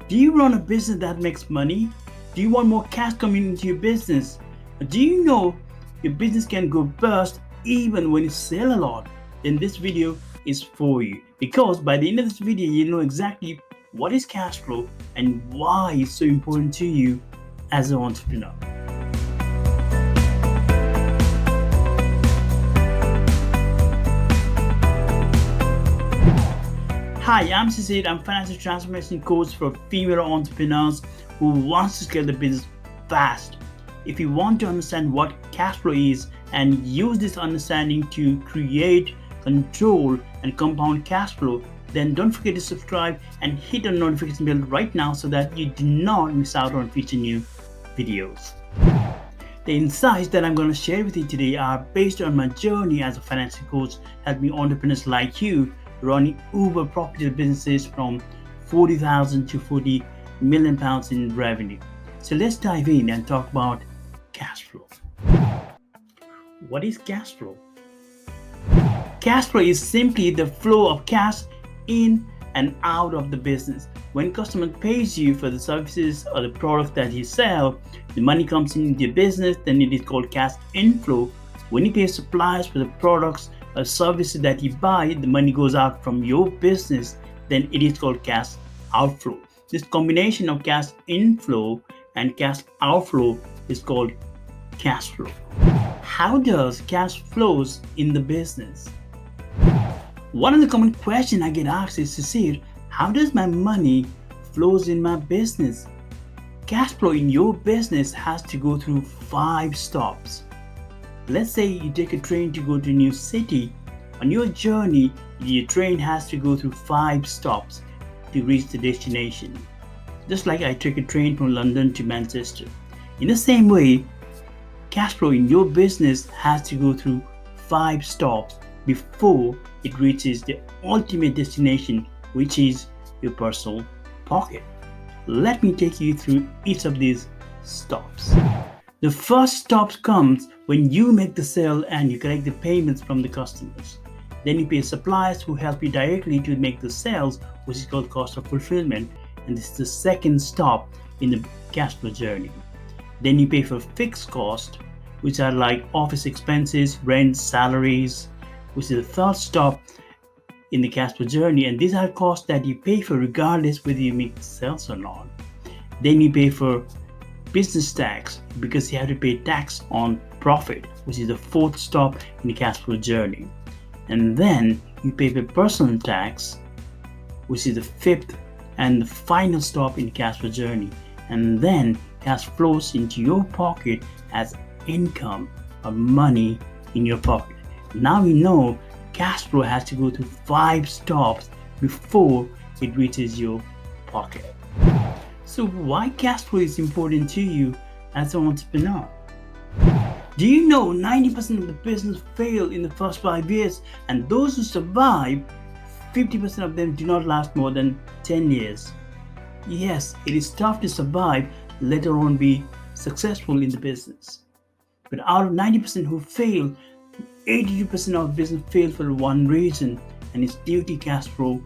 Do you run a business that makes money? Do you want more cash coming into your business? Do you know your business can go bust even when you sell a lot? Then this video is for you, because by the end of this video you'll know exactly what is cash flow and why it's so important to you as an entrepreneur. Hi, I'm Shishir. I'm financial transformation coach for female entrepreneurs who wants to scale the business fast. If you want to understand what cash flow is and use this understanding to create, control, and compound cash flow, then don't forget to subscribe and hit the notification bell right now so that you do not miss out on future new videos. The insights that I'm going to share with you today are based on my journey as a financial coach, helping entrepreneurs like you running uber profitable businesses from 40,000 to 40 million pounds in revenue. So let's dive in and talk about cash flow. What is cash flow? Cash flow is simply the flow of cash in and out of the business. When customer pays you for the services or the product that you sell, the money comes into your business, then it is called cash inflow. When you pay suppliers for the products or services that you buy, the money goes out from your business, then it is called cash outflow. This combination of cash inflow and cash outflow is called cash flow. How does cash flows in the business? One of the common questions I get asked is, Shishir, how does my money flows in my business? Cash flow in your business has to go through 5 stops. Let's say you take a train to go to a new city. On your journey, your train has to go through 5 stops to reach the destination. Just like I took a train from London to Manchester. In the same way, cash flow in your business has to go through 5 stops before it reaches the ultimate destination, which is your personal pocket. Let me take you through each of these stops. The first stop comes when you make the sale and you collect the payments from the customers. Then you pay suppliers who help you directly to make the sales, which is called cost of fulfillment. And this is the second stop in the cash flow journey. Then you pay for fixed costs, which are like office expenses, rent, salaries, which is the third stop in the cash flow journey. And these are costs that you pay for regardless whether you make sales or not. Then you pay for business tax, because you have to pay tax on profit, which is the 4th stop in the cash flow journey. And then you pay for personal tax, which is the 5th and the final stop in the cash flow journey. And then cash flows into your pocket as income or money in your pocket. Now you know cash flow has to go through 5 stops before it reaches your pocket. So why cash flow is important to you as an entrepreneur? Do you know 90% of the business fail in the first 5 years, and those who survive, 50% of them do not last more than 10 years? Yes, it is tough to survive, later on be successful in the business. But out of 90% who fail, 82% of business fail for one reason, and it's due to cash flow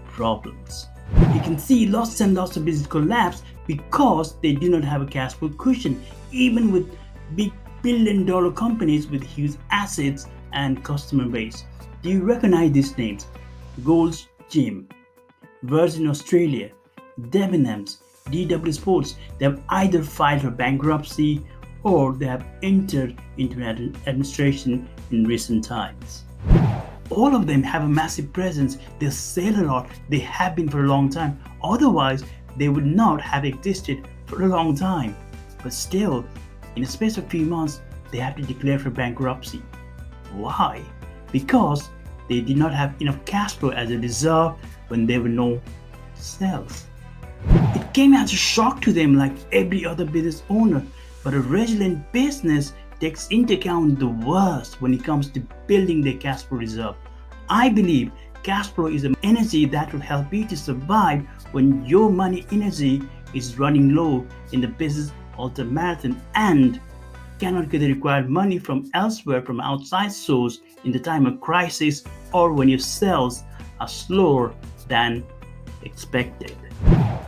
problems. You can see lots and lots of business collapse because they do not have a cash flow cushion, even with big billion-dollar companies with huge assets and customer base. Do you recognize these names? Gold's Gym, Virgin Australia, Debenhams, DW Sports. They have either filed for bankruptcy or they have entered into administration in recent times. All of them have a massive presence. They sell a lot. They have been for a long time. Otherwise, they would not have existed for a long time. But still, in a space of few months, they have to declare for bankruptcy. Why? Because they did not have enough cash flow as a reserve when there were no sales. It came as a shock to them like every other business owner. But a resilient business takes into account the worst when it comes to building their cash flow reserve. I believe cash flow is an energy that will help you to survive when your money energy is running low in the business or the marathon and cannot get the required money from elsewhere, from outside source in the time of crisis or when your sales are slower than expected.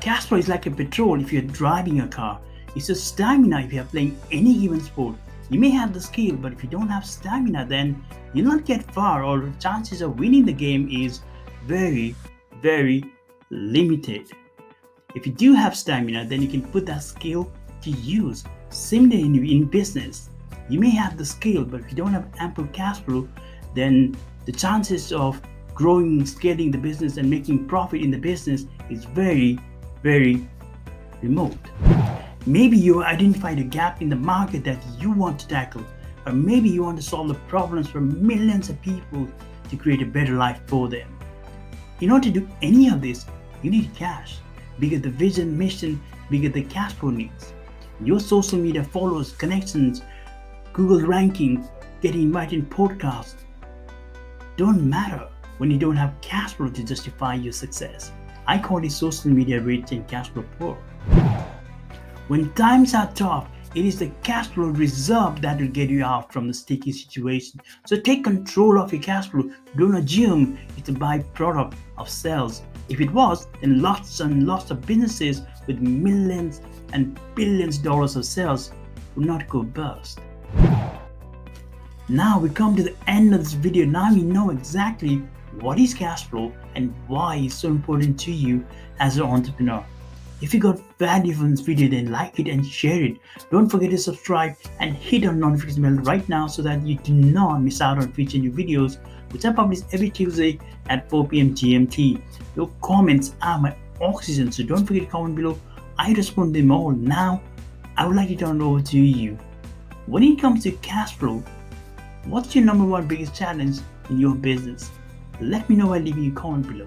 Cash flow is like a petrol if you're driving a car. It's a stamina if you're playing any given sport. You may have the skill, but if you don't have stamina, then you'll not get far, or the chances of winning the game is very, very limited. If you do have stamina, then you can put that skill to use. Similarly, in business, you may have the skill, but if you don't have ample cash flow, then the chances of growing, scaling the business, and making profit in the business is very, very remote. Maybe you identified a gap in the market that you want to tackle, or maybe you want to solve the problems for millions of people to create a better life for them. In order to do any of this, you need cash. Bigger the vision, mission, bigger the cash flow needs. Your social media followers, connections, Google ranking, getting invited in podcasts don't matter when you don't have cash flow to justify your success. I call it social media rich and cash flow poor. When times are tough, it is the cash flow reserve that will get you out from the sticky situation. So take control of your cash flow. Don't assume it's a byproduct of sales. If it was, then lots and lots of businesses with millions and billions of dollars of sales would not go bust. Now we come to the end of this video. Now you know exactly what is cash flow and why it's so important to you as an entrepreneur. If you got value from this video, then like it and share it. Don't forget to subscribe and hit on notification bell right now so that you do not miss out on future new videos, which I publish every Tuesday at 4 p.m. GMT. Your comments are my oxygen, so don't forget to comment below. I respond to them all. Now, I would like to turn it over to you. When it comes to cash flow, what's your number one biggest challenge in your business? Let me know by leaving a comment below.